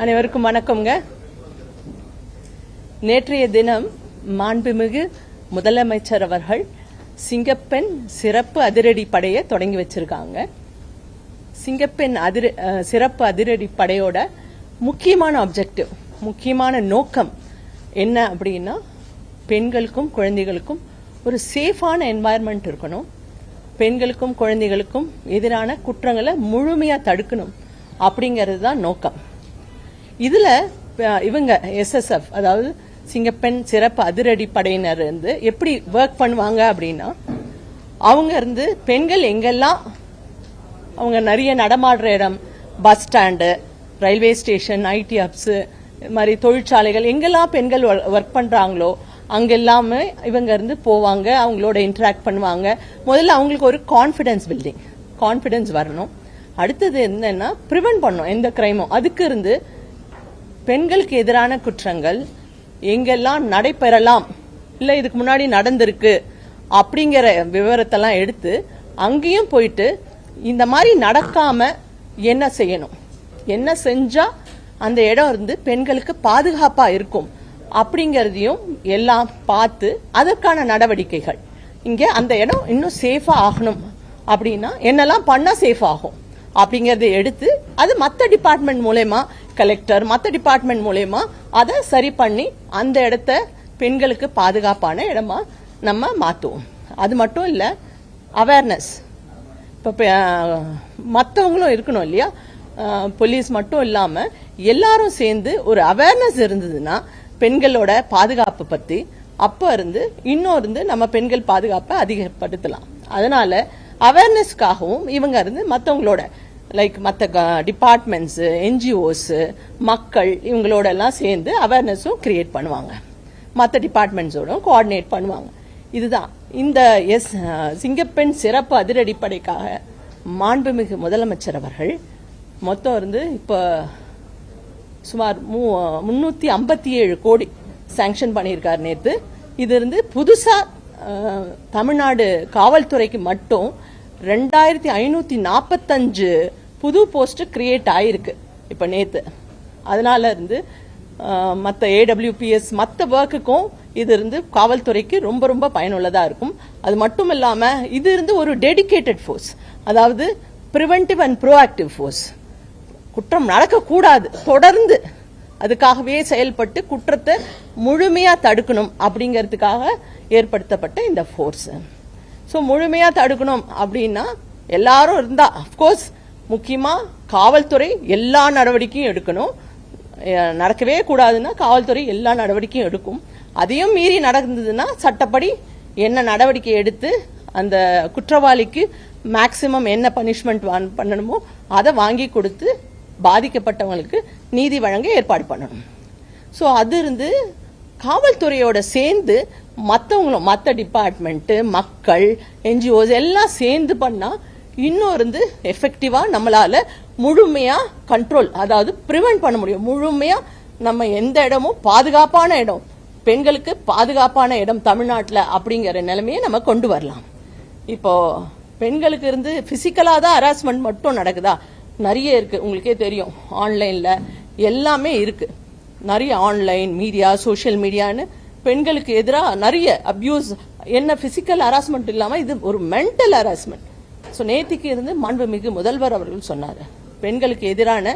அனைவருக்கும் வணக்கம்ங்க. நேற்றைய தினம் மாண்புமிகு முதலமைச்சர் அவர்கள் சிங்கப்பெண் சிறப்பு அதிரடி படையை தொடங்கி வச்சிருக்காங்க. சிங்கப்பெண் சிறப்பு அதிரடி படையோட முக்கியமான ஆப்ஜெக்டிவ், முக்கியமான நோக்கம் என்ன அப்படின்னா, பெண்களுக்கும் குழந்தைகளுக்கும் ஒரு சேஃபான என்வாயர்மெண்ட் இருக்கணும், பெண்களுக்கும் குழந்தைகளுக்கும் எதிரான குற்றங்களை முழுமையா தடுக்கணும் அப்படிங்கிறது தான் நோக்கம். இதுல இவங்க SSF, அதாவது சிங்கப்பெண் சிறப்பு அதிரடி படையினர் இருந்து எப்படி ஒர்க் பண்ணுவாங்க அப்படின்னா, அவங்க இருந்து பெண்கள் எங்கெல்லாம் அவங்க நிறைய நடமாடுற இடம், bus stand, railway station, IT hubs, மாதிரி தொழிற்சாலைகள், எங்கெல்லாம் பெண்கள் ஒர்க் பண்றாங்களோ அங்கெல்லாமே இவங்க இருந்து போவாங்க, அவங்களோட இன்டராக்ட் பண்ணுவாங்க. முதல்ல அவங்களுக்கு ஒரு கான்பிடன்ஸ் பில்டிங், கான்பிடன்ஸ் வரணும். அடுத்தது என்னன்னா, பிரிவென்ட் பண்ணணும் எந்த கிரைமும். அதுக்கு இருந்து பெண்களுக்கு எதிரான குற்றங்கள் எங்கெல்லாம் நடைபெறலாம், இல்ல இதுக்கு முன்னாடி நடந்திருக்கு அப்படிங்கிற விவரத்தெல்லாம் எடுத்து அங்கேயும் போயிட்டு இந்த மாதிரி நடக்காம என்ன செய்யணும், என்ன செஞ்சா அந்த இடம் இருந்து பெண்களுக்கு பாதுகாப்பா இருக்கும் அப்படிங்கறதையும் எல்லாம் பார்த்து அதற்கான நடவடிக்கைகள், இங்க அந்த இடம் இன்னும் சேஃபா ஆகணும் அப்படின்னா என்னெல்லாம் பண்ணா சேஃப் ஆகும் அப்படிங்கறத எடுத்து அது மற்ற டிபார்ட்மெண்ட் மூலமா, கலெக்டர் மற்ற டிபார்ட்மெண்ட் மூலமா அதை சரி பண்ணி அந்த இடத்த பெண்களுக்கு பாதுகாப்பான இடமா நம்ம மாத்துவோம். அது மட்டும் இல்ல, அவேர்னஸ் இப்ப மற்றவங்களும் இருக்கணும் இல்லையா, போலீஸ் மட்டும் இல்லாம எல்லாரும் சேர்ந்து ஒரு அவேர்னஸ் இருந்ததுன்னா பெண்களோட பாதுகாப்பு பத்தி அப்ப இருந்து இன்னும் இருந்து நம்ம பெண்கள் பாதுகாப்பை அதிகப்படுத்தலாம். அதனால அவேர்னஸ்க்காகவும் இவங்க இருந்து மற்றவங்களோட லைக் மற்ற டிபார்ட்மெண்ட்ஸ், NGOs, மக்கள் இவங்களோட எல்லாம் சேர்ந்து அவேர்னஸும் கிரியேட் பண்ணுவாங்க, மற்ற டிபார்ட்மெண்ட்ஸோட கோஆர்டினேட் பண்ணுவாங்க. இதுதான் இந்த சிங்கப்பெண் சிறப்பு அதிரடிப்படைக்காக மாண்புமிகு முதலமைச்சர் அவர்கள் மொத்தம் இருந்து இப்ப சுமார் 357 கோடி சாங்ஷன் பண்ணியிருக்காரு நேற்று. இது இருந்து புதுசா தமிழ்நாடு காவல்துறைக்கு மட்டும் 2545 புது போஸ்ட் கிரியேட் ஆயிருக்கு இப்ப நேத்து. அதனால இருந்து மற்ற AWPS மற்ற ஒர்க்குக்கும் இது இருந்து காவல்துறைக்கு ரொம்ப ரொம்ப பயனுள்ளதா இருக்கும். அது மட்டும் இல்லாம இது இருந்து ஒரு டெடிகேட்டட் ஃபோர்ஸ், அதாவது பிரிவென்டிவ் அண்ட் ப்ரோஆக்டிவ் ஃபோர்ஸ், குற்றம் நடக்கக்கூடாது தொடர்ந்து அதுக்காகவே செயல்பட்டு குற்றத்தை முழுமையா தடுக்கணும் அப்படிங்கிறதுக்காக ஏற்படுத்தப்பட்ட இந்த ஃபோர்ஸ். ஸோ முழுமையா தடுக்கணும் அப்படின்னா எல்லாரும் இருந்தா, அப்கோர்ஸ் முக்கியமா காவல்துறை எல்லா நடவடிக்கையும் எடுக்கணும். நடக்கவே கூடாதுன்னா காவல்துறை எல்லா நடவடிக்கையும் எடுக்கும். அதையும் மீறி நடந்ததுன்னா சட்டப்படி என்ன நடவடிக்கை எடுத்து அந்த குற்றவாளிக்கு மேக்சிமம் என்ன பனிஷ்மெண்ட் பண்ணணுமோ அதை வாங்கி கொடுத்து பாதிக்கப்பட்டவங்களுக்கு நீதி வழங்க ஏற்பாடு பண்ணணும். ஸோ அது இருந்து காவல்துறையோட சேர்ந்து மற்றவங்களும், மற்ற டிபார்ட்மெண்ட், மக்கள், NGOs எல்லாம் சேர்ந்து பண்ணா இன்னும் இருந்து எஃபெக்டிவா நம்மளால முழுமையா கண்ட்ரோல், அதாவது பிரிவென்ட் பண்ண முடியும். முழுமையா நம்ம எந்த இடமும் பாதுகாப்பான இடம், பெண்களுக்கு பாதுகாப்பான இடம் தமிழ்நாட்டில் அப்படிங்கிற நிலைமையை நம்ம கொண்டு வரலாம். இப்போ பெண்களுக்கு இருந்து பிசிக்கலா தான் ஹராஸ்மெண்ட் மட்டும் நடக்குதா? நிறைய இருக்கு, உங்களுக்கே தெரியும். ஆன்லைன்ல எல்லாமே இருக்கு, நிறைய ஆன்லைன் மீடியா, சோசியல் மீடியான்னு பெண்களுக்கு எதிராக நிறைய அபியூஸ். என்ன பிசிக்கல் ஹராஸ்மெண்ட் இல்லாம இது ஒரு மென்டல் ஹராஸ்மெண்ட். ஸோ நேத்திக்கு இருந்து மாண்புமிகு முதல்வர் அவர்கள் சொன்னாரு, பெண்களுக்கு எதிரான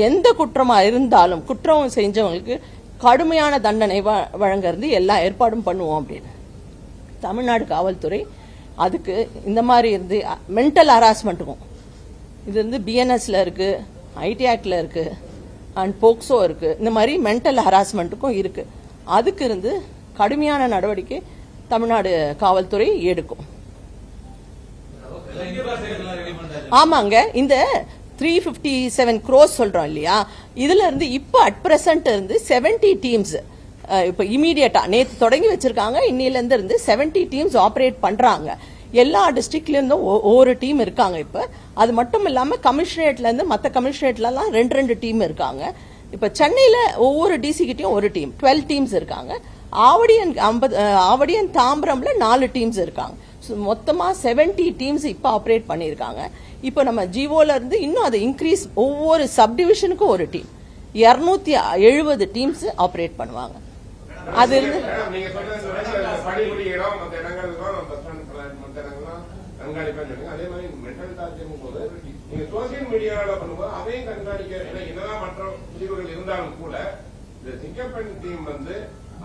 எந்த குற்றமா இருந்தாலும் குற்றம் செஞ்சவங்களுக்கு கடுமையான தண்டனை வழங்க இருந்து எல்லா ஏற்பாடும் பண்ணுவோம் அப்படின்னு. தமிழ்நாடு காவல்துறை அதுக்கு இந்த மாதிரி இருந்து மென்டல் ஹராஸ்மெண்ட்டுக்கும் இது வந்து BNSல இருக்கு, IT ஆக்ட்ல இருக்கு, அண்ட் போக்சோ இருக்கு, இந்த மாதிரி மென்டல் ஹராஸ்மெண்ட்டுக்கும் இருக்கு. அதுக்கு இருந்து கடுமையான நடவடிக்கை தமிழ்நாடு காவல்துறை எடுக்கும். ஆமாங்க, இந்த 357 crores சொல்றோம் இல்லையா, இதுல இருந்து இப்ப அட் பிரசன்ட் இருந்து 70 டீம்ஸ் இப்ப இமீடியட்டா நேத்து தொடங்கி வச்சிருக்காங்க. இன்னில இருந்து 70 டீம்ஸ் ஆபரேட் பண்றாங்க. எல்லா டிஸ்ட்ரிக்ட்ல இருந்தும் ஒவ்வொரு டீம் இருக்காங்க இப்ப. அது மட்டும் இல்லாம கமிஷனரேட்ல இருந்து மற்ற கமிஷனரேட்ல எல்லாம் 2 டீம் இருக்காங்க. இப்ப சென்னையில ஒவ்வொரு DC கிட்டையும் ஒரு டீம், 12 டீம்ஸ் இருக்காங்க. ஆவடியன் தாம்பரம்ல 4 டீம்ஸ் இருக்காங்க. மொத்தமா 70 டீம்ஸ் இப்ப ஆபரேட் பண்ணிருக்காங்க. இப்ப நம்ம ஜிஓல இருந்து இன்னும் அதை இன்க்ரீஸ், ஒவ்வொரு சப் டிவிஷனுக்கும் ஒரு டீம், 270 டீம்ஸ் ஆபரேட் பண்ணுவாங்க. அது அதே மாதிரி மென்டல் டார்ச்சர் போது நீங்க சோசியல் மீடியாவில் பண்ணும்போது அதையும் கண்காணிக்க என்னதான் மற்ற பிரிவுகள் இருந்தாலும் கூட இந்த சிங்கப்பெண் டீம்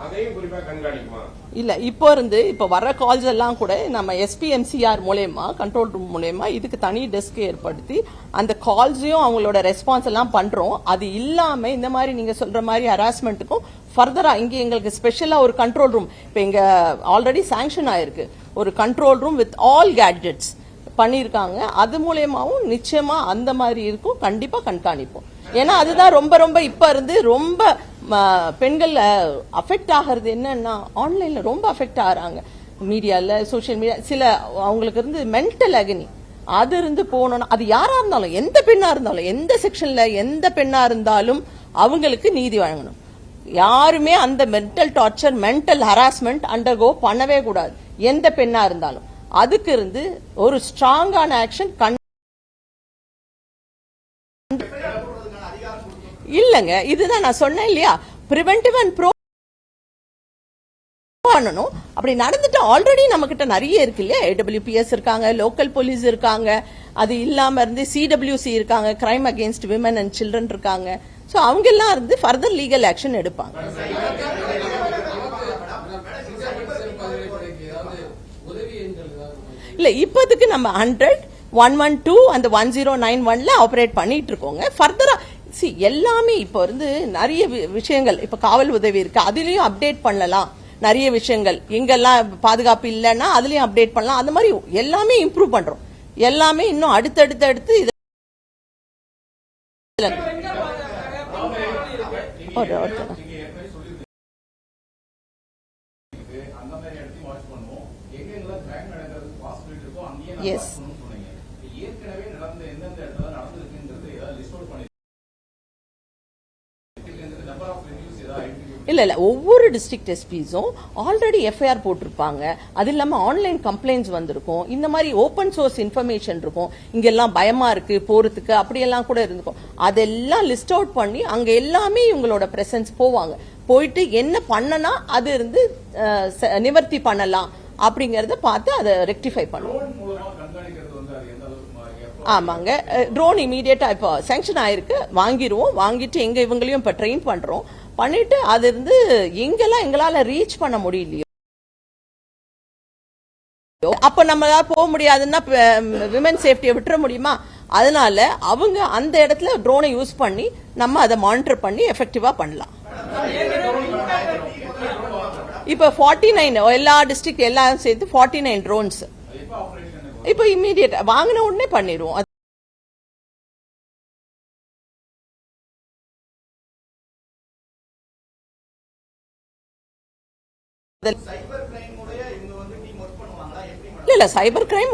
அதையும் குறிப்பா கண்காணிக்குமா? இல்ல, இப்ப வர கால்ஸ் எல்லாம் கூட நம்ம SPMCR மூலமா, கண்ட்ரோல் ரூம் மூலமா இதுக்கு தனி டெஸ்க் ஏற்படுத்தி அந்த கால்ஸையும் அவங்களோட ரெஸ்பான்ஸ் எல்லாம் பண்றோம். அது இல்லாம இந்த மாதிரி நீங்க சொல்ற மாதிரி ஹராஸ்மெண்ட்டுக்கும் ஃபர்தரா இங்க எங்களுக்கு ஸ்பெஷலா ஒரு கண்ட்ரோல் ரூம் இப்ப இங்க ஆல்ரெடி சாங்ஷன் ஆயிருக்கு. ஒரு control room with all gadgets பண்ணிருக்காங்க. அது மூலயமாவும் நிச்சயமா அந்த மாதிரி இருக்கும். கண்டிப்பா கண்காணிப்போம். ஏன்னா அதுதான் ரொம்ப இப்ப ரொம்ப பெண்கள் அஃபெக்ட் ஆகிறது என்னன்னா ஆன்லைன்ல ரொம்ப அஃபெக்ட் ஆகிறாங்க. மீடியால, சோசியல் மீடியா, சில அவங்களுக்கு மென்டல் அகனி அது போகணும்னா அது யாரா இருந்தாலும், எந்த பெண்ணா இருந்தாலும், எந்த செக்ஷன்ல எந்த பெண்ணா இருந்தாலும் அவங்களுக்கு நீதி வழங்கணும். யாருமே அந்த mental torture, mental harassment undergo பண்ணவே கூடாது, எந்த பெண்ணா இருந்தாலும். அதுக்கு ஒரு ஸ்ட்ராங்கான ஆக்ஷன் இல்லங்க. இதுதான் நான் சொன்னேன் இல்லையா, பிரிவென்டிவ் அண்ட் ப்ரோ பண்ணணும். அப்படி நடந்துட்டு ஆல்ரெடி நம்ம கிட்ட நிறைய இருக்கு இல்லையா. AWPS இருக்காங்க, லோக்கல் போலீஸ் இருக்காங்க, அது இல்லாம CWC இருக்காங்க, crime against women and children இருக்காங்க. சோ அவங்க எல்லாம் ஃபர்தர் லீகல் ஆக்ஷன் எடுப்பாங்க. இல்ல, இப்போதைக்கு நம்ம 100, 112 அந்த 1091ல ஆபரேட் பண்ணிட்டு இருக்கோங்க. ஃபர்தரா எல்லாமே இப்ப நிறைய விஷயங்கள் இப்ப காவல் உதவி இருக்கு, அதுலயும் அப்டேட் பண்ணலாம். நிறைய விஷயங்கள் எங்கெல்லாம் பாதுகாப்பு இல்லைன்னா அதுலயும் அப்டேட் பண்ணலாம். அந்த மாதிரி எல்லாமே இம்ப்ரூவ் பண்றோம். எல்லாமே இன்னும் அடுத்து இது எஸ். இல்ல ஒவ்வொரு டிஸ்ட்ரிக்ட் எஸ்பிஸும் ஆல்ரெடி FIR போட்டிருப்பாங்க. அது இல்லாம ஆன்லைன் கம்ப்ளைண்ட்ஸ் வந்திருக்கும். இந்த மாதிரி ஓபன் சோர்ஸ் இன்ஃபர்மேஷன் இருக்கும். இங்கெல்லாம் பயமா இருக்கு போறதுக்கு, அப்படியெல்லாம் கூட இருந்திருக்கும். அதெல்லாம் லிஸ்ட் அவுட் பண்ணி அங்க எல்லாமே இவங்களோட பிரசன்ஸ் போவாங்க. போயிட்டு என்ன பண்ணனா அது நிவர்த்தி பண்ணலாம் அப்படிங்கறத பார்த்து அதை ரெக்டிஃபை பண்ணுவோம். ஆமாங்க, ட்ரோன் இமீடியட்டா இப்ப சாங்ஷன் ஆயிருக்கு, வாங்கிடுவோம். வாங்கிட்டு எங்க இவங்களையும் இப்ப ட்ரெயின் பண்றோம். பண்ணிட்டு அது எங்கெல்லாம் எங்களால ரீச் பண்ண முடியலையோ அப்ப நம்ம போக முடியாதுன்னா விமன் சேஃப்டியை விட்டுற முடியுமா? அதனால அவங்க அந்த இடத்துல ட்ரோனை யூஸ் பண்ணி நம்ம அதை மானிட்டர் பண்ணி எஃபெக்டிவா பண்ணலாம். இப்ப 49 எல்லா டிஸ்ட்ரிக்ட் எல்லாம் சேர்த்து 49 ட்ரோன்ஸ் இப்ப இம்மீடியட் வாங்கின உடனே பண்ணிடுவோம். இல்ல சைபர் கிரைம்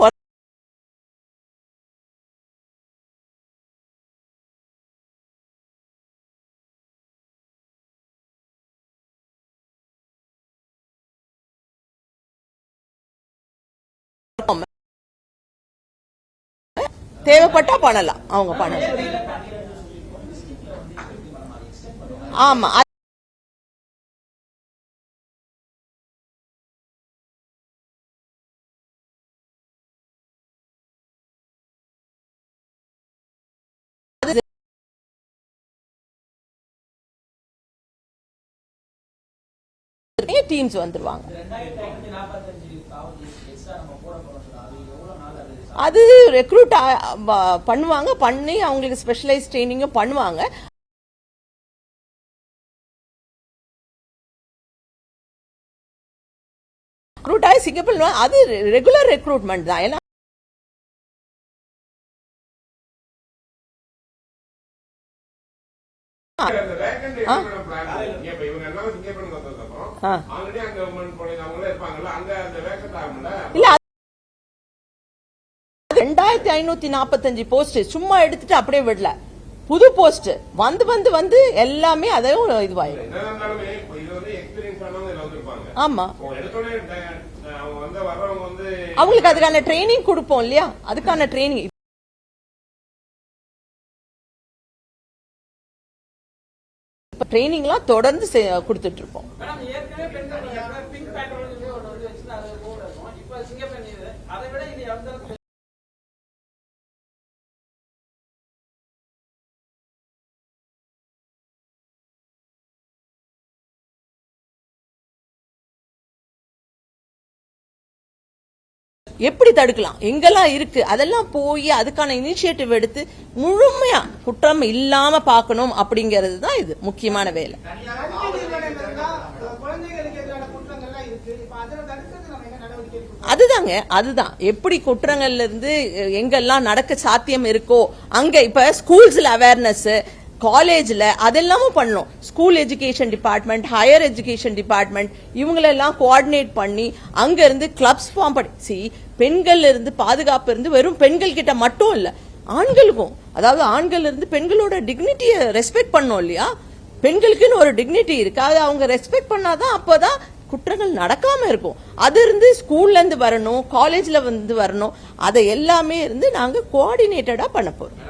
தேவைப்பட்டா பண்ணலாம், அவங்க பண்ணலாம். ஆமா, டீம்ஸ் வந்துருவாங்க. அது ரெக்ரூட் பண்ணுவாங்க, பண்ணி அவங்களுக்கு ஸ்பெஷலைஸ் ட்ரைனிங்கும் பண்ணுவாங்க. ரெக்ரூட் ஆகி சிங்கப்பூர் அது ரெகுலர் ரெக்ரூட்மெண்ட் தான். ஏன்னா இல்ல 2545 போஸ்ட் சும்மா எடுத்துட்டு அப்படியே விடல, புது போஸ்ட் வந்து எல்லாமே அதையும் இதுவாயிடும். ஆமா, அவங்களுக்கு அதுக்கான ட்ரைனிங் கொடுப்போம் இல்லையா, அதுக்கான ட்ரைனிங் இப்ப ட்ரைனிங்லாம் தொடர்ந்து கொடுத்துட்டு இருப்போம். எப்படி தடுக்கலாம், எங்கெல்லாம் இருக்கு அதெல்லாம் போய் அதுக்கான இனிஷியேட்டிவ் எடுத்து முழுமையா குற்றம் இல்லாம பார்க்கணும் அப்படிங்கிறது தான் இது முக்கியமான வேலை. அதுதான் எப்படி குற்றங்கள்ல இருந்து எங்கெல்லாம் நடக்க சாத்தியம் இருக்கோ அங்க இப்ப ஸ்கூல்ஸ்ல அவேர்னஸ், காலேஜ்ல அதெல்லாமும் பண்ணணும். School education department, higher education department இவங்களெல்லாம் கோஆர்டினேட் பண்ணி அங்க இருந்து கிளப்ஸ் ஃபார்ம் பண்ணி பெண்கள் இருந்து பாதுகாப்பு இருந்து வெறும் பெண்கள் கிட்ட மட்டும் இல்ல ஆண்களுக்கும், அதாவது ஆண்கள் இருந்து பெண்களோட டிக்னிட்டியை ரெஸ்பெக்ட் பண்ணோம் இல்லையா. பெண்களுக்குன்னு ஒரு டிக்னிட்டி இருக்கு, அதை அவங்க ரெஸ்பெக்ட் பண்ணாதான் அப்பதான் குற்றங்கள் நடக்காம இருக்கும். அது இருந்து ஸ்கூல்ல இருந்து வரணும், காலேஜ்ல வந்து வரணும், அதை எல்லாமே இருந்து நாங்க கோஆர்டினேட்டடா பண்ண போறோம்.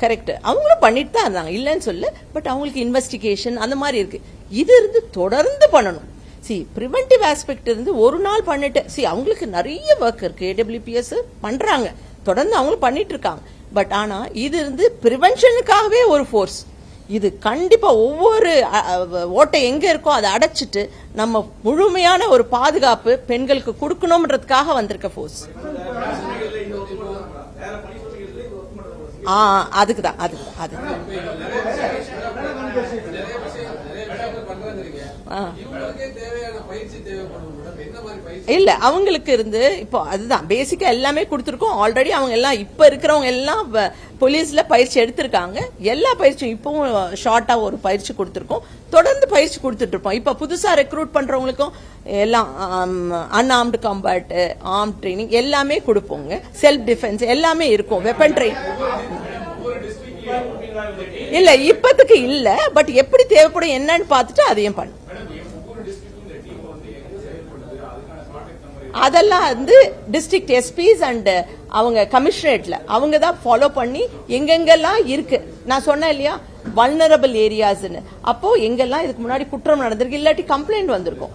கரெக்ட், அவங்களும் பண்ணிட்டு தான் இருந்தாங்க, இல்லன்னு சொல்ல. பட் அவங்களுக்கு இன்வெஸ்டிகேஷன் அந்த மாதிரி இருக்கு, இது இருந்து தொடர்ந்து பண்ணணும். பிரிவென்டிவ் ஆஸ்பெக்ட் இருந்து ஒரு நாள் பண்ணிட்டு அவங்களுக்கு நிறைய ஒர்க் இருக்கு. AWPS பண்றாங்க, தொடர்ந்து அவங்களும் பண்ணிட்டு இருக்காங்க. பட் ஆனா இது இருந்து பிரிவென்ஷனுக்காகவே ஒரு ஃபோர்ஸ், இது கண்டிப்பா ஒவ்வொரு ஓட்டை எங்க இருக்கோ அதை அடைச்சிட்டு நம்ம முழுமையான ஒரு பாதுகாப்பு பெண்களுக்கு கொடுக்கணும்ன்றதுக்காக வந்திருக்க ஃபோர்ஸ். அதுக்குதான் இல்ல அவங்களுக்கு இருந்து இப்போ அதுதான் பேசிக்கா எல்லாமே கொடுத்துருக்கோம் ஆல்ரெடி. அவங்க எல்லாம் இப்ப இருக்கிறவங்க எல்லாம் போலீஸ்ல பயிற்சி எடுத்திருக்காங்க. எல்லா பயிற்சியும் இப்பவும் ஷார்ட்டா ஒரு பயிற்சி கொடுத்திருக்கோம், தொடர்ந்து பயிற்சி கொடுத்துட்டு இருப்போம். இப்ப புதுசா ரெக்ரூட் பண்றவங்களுக்கும் எல்லாம் அன்ஆர்ம்டு காம்பேட், ஆர்ம் ட்ரைனிங் எல்லாமே கொடுப்போங்க. செல்ஃப் டிஃபென்ஸ் எல்லாமே இருக்கும். வெப்பன் ட்ரைனிங் இல்ல இப்பத்துக்கு இல்ல, பட் எப்படி தேவைப்படும் என்னன்னு பார்த்துட்டு அதையும் பண்ணு. அதெல்லாம் வந்து டிஸ்ட்ரிக்ட் எஸ்பிஸ் அண்ட் அவங்க கமிஷனரேட்ல அவங்க தான் ஃபாலோ பண்ணி எங்கெங்கெல்லாம் இருக்கு. நான் சொன்னேன் இல்லையா வல்னரபிள் ஏரியாஸ்ன்னு, அப்போ எங்கெல்லாம் இதுக்கு முன்னாடி குற்றம் நடந்திருக்கு இல்லாட்டி கம்ப்ளைண்ட் வந்திருக்கும்.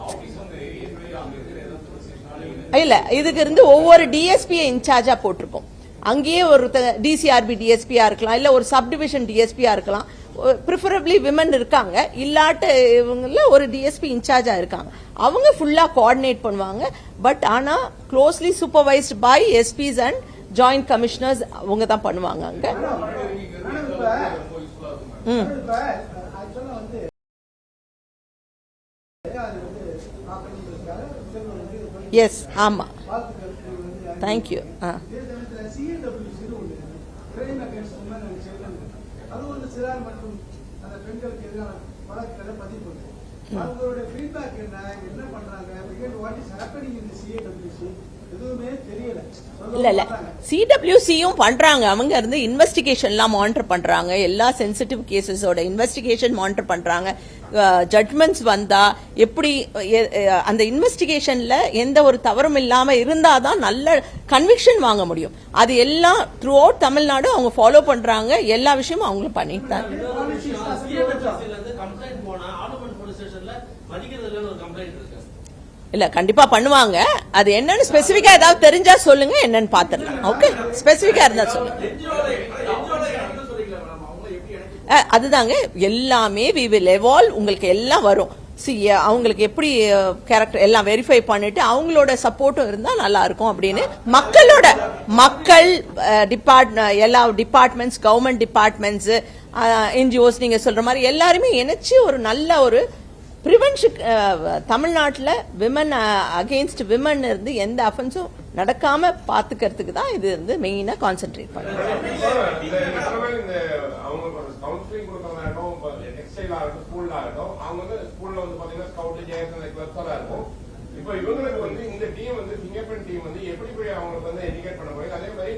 இல்ல இதுக்கு இருந்து ஒவ்வொரு டிஎஸ்பியை இன்சார்ஜா போட்டிருக்கோம். அங்கேயே ஒரு டிசிஆர்பி டிஎஸ்பியா இருக்கலாம், இல்ல ஒரு சப்டிவிஷன் டிஎஸ்பியா இருக்கலாம். ப்ரிஃபரபிளி விமன் இருக்காங்க, இல்லாட்ட இவங்கள ஒரு டிஎஸ்பி இன்சார்ஜா இருக்காங்க. அவங்க ஃபுல்லா கோஆர்டினேட் பண்ணுவாங்க. பட் ஆனா closely supervised by SPs and joint commissioners அவங்க தான் பண்ணுவாங்க அங்க. எஸ், ஆமா, தேங்க்யூ. இல்ல இல்ல சிடபிள்யூசியும் பண்றாங்க. அவங்க இருந்து இன்வெஸ்டிகேஷன் எல்லாம் மானிட்டர் பண்றாங்க. எல்லா சென்சிட்டிவ் கேசஸோட இன்வெஸ்டிகேஷன் மானிட்டர் பண்றாங்க. ஜட்மெண்ட்ஸ் வந்தா எப்படி அந்த இன்வெஸ்டிகேஷன்ல எந்த ஒரு தவறும் இல்லாம இருந்தாதான் நல்ல கன்விக்ஷன் வாங்க முடியும். அது எல்லாம் த்ரூ அவுட் தமிழ்நாடு அவங்க ஃபாலோ பண்றாங்க. எல்லா விஷயமும் அவங்களும் பண்ணிட்டு தான். இல்ல கண்டிப்பா பண்ணுவாங்க. அது என்னன்னு ஸ்பெசிபிக்கா ஏதாவது தெரிஞ்சா சொல்லுங்க, என்னன்னு பாத்துடலாம். ஓகே, ஸ்பெசிபிக்கா இருந்தா சொல்லுங்க. அதுதாங்க எல்லாமே வி வில் எவால்வ். உங்களுக்கு எல்லாம் வரும். அவங்களுக்கு எப்படி கேரக்டர் எல்லாம் வெரிஃபை பண்ணிட்டு அவங்களோட சப்போர்ட்டும் இருந்தா நல்லா இருக்கும் அப்படின்னு மக்கள் எல்லா டிபார்ட்மெண்ட்ஸ், கவர்மெண்ட் டிபார்ட்மெண்ட்ஸ், என்ஜிஓஸ் நீங்க சொல்ற மாதிரி எல்லாருமே இணைச்சு ஒரு நல்ல ஒரு பிரிவென்ஷன் தமிழ்நாட்டில் விமன் அகெயின்ஸ்ட் விமன் இருந்து எந்த அஃபென்ஸும் நடக்காம பாத்துக்கிறதுக்கு தான் இது வந்து மெயினா கான்சென்ட்ரேட் பண்ணுறோம். இப்போ இவங்களுக்கு வந்து இந்த டீம் வந்து ஃபிங்கர்பிரிண்ட் டீம் வந்து எப்படி போய் அவங்களுக்கு வந்து எஜுகேட் பண்ண போய், அதே மாதிரி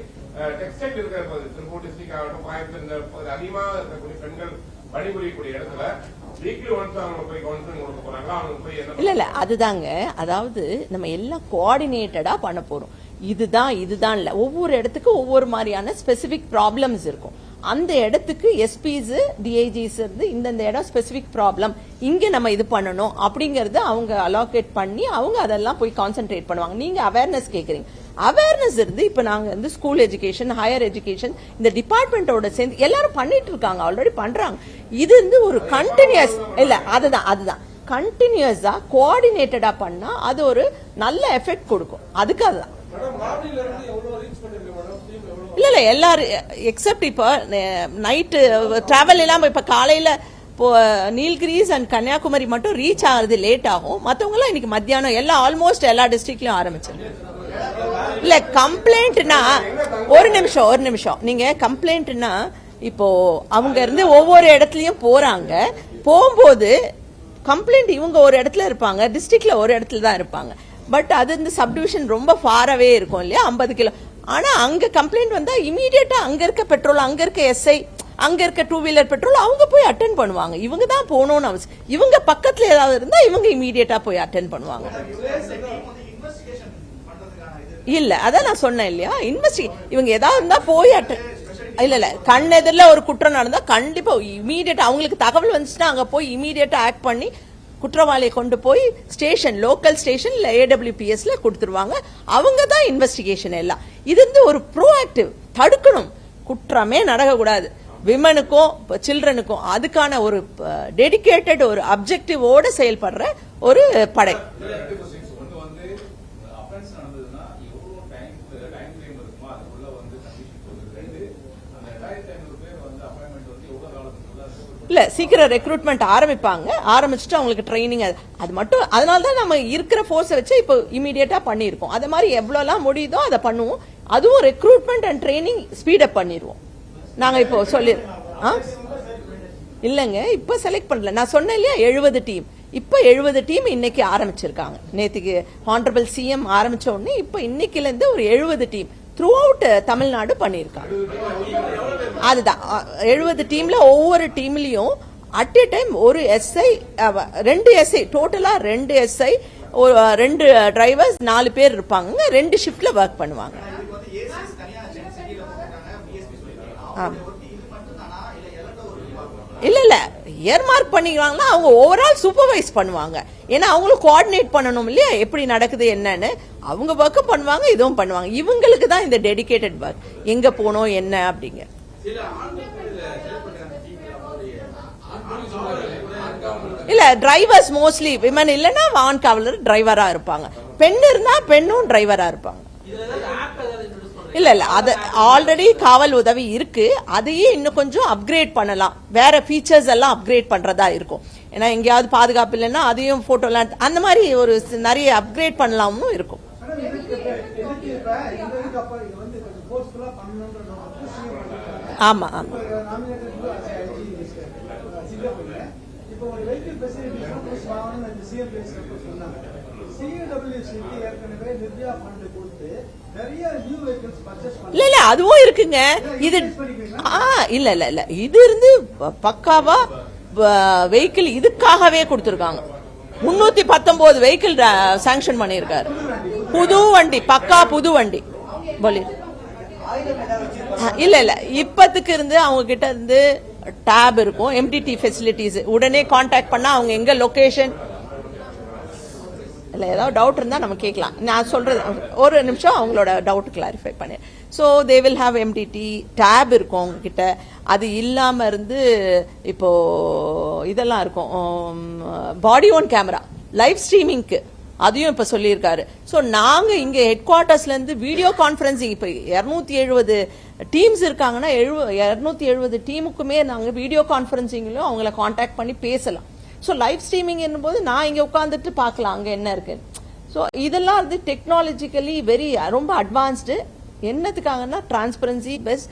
டெக்ஸ்டைல் இருக்கிற திருப்பூர் டிஸ்ட்ரிக்ட் ஆகட்டும், கோயம்புத்தூர் அதிகமாக இருக்கக்கூடிய பெண்கள் பணிபுரியக்கூடிய இடத்துல வீக்லி ஒன்ஸ் அவங்க போய் கவுன்சிலிங் கொடுக்க போறாங்களா? அவங்க போய் இல்ல அதுதாங்க, அதாவது நம்ம எல்லாம் கோஆர்டினேட்டடா பண்ண போறோம். இதுதான் இல்ல, ஒவ்வொரு இடத்துக்கு ஒவ்வொரு மாதிரியான ஸ்பெசிபிக் ப்ராப்ளம்ஸ் இருக்கும். அந்த இடத்துக்கு எஸ்பிஸ் டிஐஜிஸ் இருந்து இந்த இடம் ஸ்பெசிபிக் ப்ராப்ளம், இங்க நம்ம இது பண்ணணும் அப்படிங்கறது அவங்க அலோகேட் பண்ணி அவங்க அதெல்லாம் போய் கான்சென்ட்ரேட் பண்ணுவாங்க. நீங்க அவேர்னஸ் கேக்குறீங்க, அவேர்னஸ் இருந்து இப்ப நாங்க வந்து ஸ்கூல் எஜுகேஷன், ஹையர் எஜுகேஷன் இந்த டிபார்ட்மெண்டோட சேர்ந்து எல்லாரும் பண்ணிட்டு இருக்காங்க, ஆல்ரெடி பண்றாங்க. இது வந்து ஒரு கண்டினியூஸ் இல்ல, அதுதான் கண்டினியூஸா கோஆர்டினேட்டடா பண்ணா அது ஒரு நல்ல எஃபெக்ட் கொடுக்கும். அதுக்காக தான் இல்ல எல்லாரும் எக்ஸப்ட் இப்ப நைட்டு டிராவல் இல்லாம இப்ப காலையில நீல்கிரிஸ் அண்ட் கன்னியாகுமரி மட்டும் ரீச் ஆகுறது லேட் ஆகும். மத்தவங்க எல்லாம் இன்னைக்கு மத்தியானம் எல்லாம் ஆல்மோஸ்ட் எல்லா டிஸ்ட்ரிக்ட்லயும் ஆரம்பிச்சிருக்கு. இல்ல கம்ப்ளைண்ட்னா ஒரு நிமிஷம் நீங்க கம்ப்ளைண்ட்னா இப்போ அவங்க இருந்து ஒவ்வொரு இடத்துலயும் போறாங்க, போகும்போது கம்ப்ளைண்ட் இவங்க ஒரு இடத்துல இருப்பாங்க, டிஸ்ட்ரிக்ட்ல ஒரு இடத்துல தான் இருப்பாங்க. பட் அது இந்த சப்டிவிஷன் ரொம்ப ஃபாரவே இருக்கும் இல்லையா, 50 கிலோ. ஆனா அங்க கம்ப்ளைண்ட் வந்தா இமீடியட்டா அங்க இருக்க பெட்ரோல், அங்க இருக்க எஸ்ஐ, அங்க இருக்க 2 வீலர் பெட்ரோல் அவங்க போய் அட்டென்ட் பண்ணுவாங்க. இவங்க தான் போகணும்னு அவசியம். இவங்க பக்கத்துல ஏதாவது இருந்தா இவங்க இமீடியட்டா போய் அட்டென்ட் பண்ணுவாங்க. இல்ல அதான் நான் சொன்னேன் இல்லையா, இவங்க ஏதாவது இருந்தா போய் இல்ல கண் எதிரில் ஒரு குற்றம் நடந்தா கண்டிப்பா இமீடியட்டா அவங்களுக்கு தகவல் வந்துச்சுன்னா அங்க போய் இமீடியட்டா ஆக்ட் பண்ணி குற்றவாளியை கொண்டு போய் ஸ்டேஷன், லோக்கல் ஸ்டேஷன் இல்ல AWPSல கொடுத்துருவாங்க. அவங்க தான் இன்வெஸ்டிகேஷன் எல்லாம். இது வந்து ஒரு ப்ரோஆக்டிவ், தடுக்கணும், குற்றமே நடக்கக்கூடாது. விமனுக்கும் சில்ட்ரனுக்கும் அதுக்கான ஒரு டெடிகேட்டட் ஒரு அப்ஜெக்டிவோட செயல்படுற ஒரு படை. இல்ல சீக்கிரம் ரெக்ரூட்மெண்ட் ஆரம்பிச்சுட்டு அவங்களுக்கு ட்ரைனிங், அது மட்டும். அதனாலதான் நம்ம இருக்கிற போர்ஸை வச்சு இப்போ இமீடியட்டா பண்ணிருக்கோம். அது மாதிரி எவ்வளவு முடியுதோ அதை பண்ணுவோம். அதுவும் recruitment and training speed up பண்ணிடுவோம். நாங்க இப்போ சொல்லிடுறோம். இல்லங்க இப்ப செலக்ட் பண்ணல, நான் சொன்னேன் இல்லையா 70 டீம். இப்ப 70 டீம் இன்னைக்கு ஆரம்பிச்சிருக்காங்க. நேற்றுக்கு ஹானரபிள் சிஎம் ஆரம்பிச்ச உடனே இப்ப இன்னைக்குல இருந்து ஒரு 70 டீம் த்ரூ அவுட் தமிழ்நாடு பண்ணிருக்காங்க. அதுதான் 70 டீம்ல ஒவ்வொரு டீம்லயும் அட் எ டைம் ஒரு எஸ்ஐ, 2 எஸ்ஐ, டோட்டலா 2 எஸ்ஐ, 2 டிரைவர்ஸ், 4 பேர் இருப்பாங்க. 2 ஷிப்ட்ல ஒர்க் பண்ணுவாங்க. இல்ல இயர்மார்க் பண்ணிக்கிறாங்கன்னா அவங்க ஓவரால் சூப்பர்வைஸ் பண்ணுவாங்க. ஏன்னா அவங்களும் கோஆர்டினேட் பண்ணணும் இல்லையா, எப்படி நடக்குது என்னன்னு. அவங்க ஒர்க்கும் பண்ணுவாங்க, இதுவும் பண்ணுவாங்க. இவங்களுக்கு தான் இந்த டெடிகேட்டட் ஒர்க், எங்க போனோம் என்ன அப்படிங்க. இல்ல டிரைவர்ஸ் மோஸ்ட்லி விமன் இல்லன்னா வான் காவலர் டிரைவரா இருப்பாங்க. பெண் இருந்தா பெண்ணும் டிரைவரா இருப்பாங்க. இல்ல அது ஆல்ரெடி காவல் உதவி இருக்கு, அதையே இன்னும் கொஞ்சம் அப்கிரேட் பண்ணலாம். வேற ஃபீச்சர்ஸ் எல்லாம் அப்கிரேட் பண்றதா இருக்கும். ஏன்னா எங்கேயாவது பாதுகாப்பு இல்லைன்னா அதையும் போட்டோலாம் அந்த மாதிரி ஒரு நிறைய அப்கிரேட் பண்ணலாம்னு இருக்கும். ஆமா ஆமா இல்ல அதுவும் இருக்குங்க. இது இல்ல இது இருந்து பக்காவா வெஹிக்கிள் இதுக்காகவே கொடுத்திருக்காங்க. 319 வெஹிக்கிள் சாங்ஷன் பண்ணிருக்காரு. புது வண்டி, பக்கா புது வண்டி. இல்ல இப்பத்துக்கு இருந்து அவங்க கிட்ட இருந்து டேப் இருக்கும், MDT ஃபெசிலிட்டிஸ். உடனே கான்டாக்ட் பண்ணா அவங்க எங்க லொகேஷன் இல்ல ஏதாவது டவுட் இருந்தா நம்ம கேட்கலாம். நான் சொல்றது ஒரு நிமிஷம் அவங்களோட டவுட் கிளாரிஃபை பண்ணேன். So they will have MDT tab இருக்கும் அவங்க கிட்ட. அது இல்லாம இருந்து இப்போ இதெல்லாம் இருக்கும், பாடி ஓன் கேமரா, லைவ் ஸ்ட்ரீமிங்க்கு அதையும் இப்ப சொல்லியிருக்காரு. ஸோ நாங்க இங்க ஹெட் குவார்டர்ஸ்ல இருந்து வீடியோ கான்பரன்சிங், இப்ப 270 டீம்ஸ் இருக்காங்கன்னா 270 டீமுக்குமே நாங்க வீடியோ கான்பரன்சிங்லயும் அவங்கள கான்டாக்ட் பண்ணி பேசலாம். ஸோ லைவ் ஸ்ட்ரீமிங் என்னும்போது நான் இங்க உட்காந்துட்டு பார்க்கலாம் அங்க என்ன இருக்கு. ஸோ இதெல்லாம் வந்து டெக்னாலஜிக்கலி ரொம்ப அட்வான்ஸ்டு. என்னத்துக்காகனா டிரான்ஸ்பரன்சி, பெஸ்ட்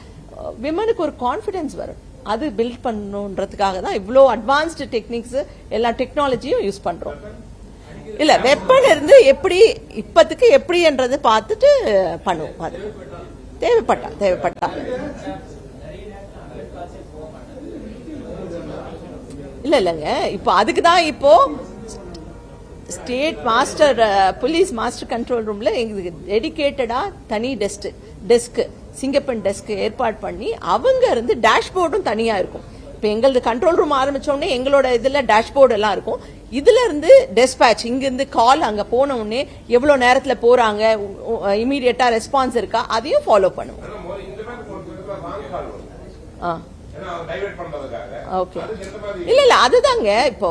விமனுக்கு ஒரு கான்பிடன்ஸ் வரும், அது பில்ட் பண்ணணுன்றதுக்காக தான் இவ்வளோ அட்வான்ஸ்டு டெக்னிக்ஸ் எல்லா டெக்னாலஜியும் யூஸ் பண்றோம். இல்ல வெப்பன் இருந்து எப்படி இப்பத்துக்கு எப்படின்றது பார்த்துட்டு பண்ணுவோம். அது தேவைப்பட்டா இல்லங்க இப்போ அதுக்குதான் இப்போ state master police master control ரூம்ல எங்களுக்கு டெடிகேட்டடா தனி டெஸ்க் சிங்கப்பெண் டெஸ்க் ஏற்பாடு பண்ணி அவங்க இருந்து டேஷ்போர்டும் தனியா இருக்கும். இப்ப எங்களது கண்ட்ரோல் ரூம் ஆரம்பிச்ச உடனே எங்களோட இதுல டேஷ்போர்டு எல்லாம் இருக்கும். இதுல இருந்து டெஸ்பேச் இங்க இருந்து கால் அங்க போன உடனே எவ்வளவு நேரத்துல போறாங்க, இமீடியட்டா ரெஸ்பான்ஸ் இருக்கா, அதையும் ஃபாலோ பண்ணுவோம். ஓகே, இல்ல அதுதாங்க. இப்போ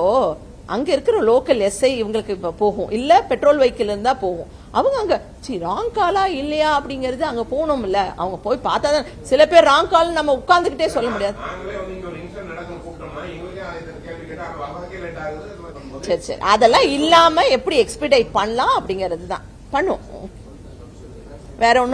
அங்க இருக்கிற லோக்கல் எஸ்ஐ இவங்களுக்கு இப்ப போகும், இல்ல பெட்ரோல் வெஹிக்கிள் இருந்தா போகும். அவங்க அங்க ராங் காலா இல்லையா அப்படிங்கறது அங்க போகணும் இல்ல, அவங்க போய் பார்த்தாதான். சில பேர் ராங் கால் நம்ம உட்கார்ந்துகிட்டே சொல்ல முடியாது. சரி சரி, அதெல்லாம் இல்லாம எப்படி எக்ஸ்பெடைட் பண்ணலாம் அப்படிங்கறது தான் பண்ணுவோம். வேற ஒன்னும்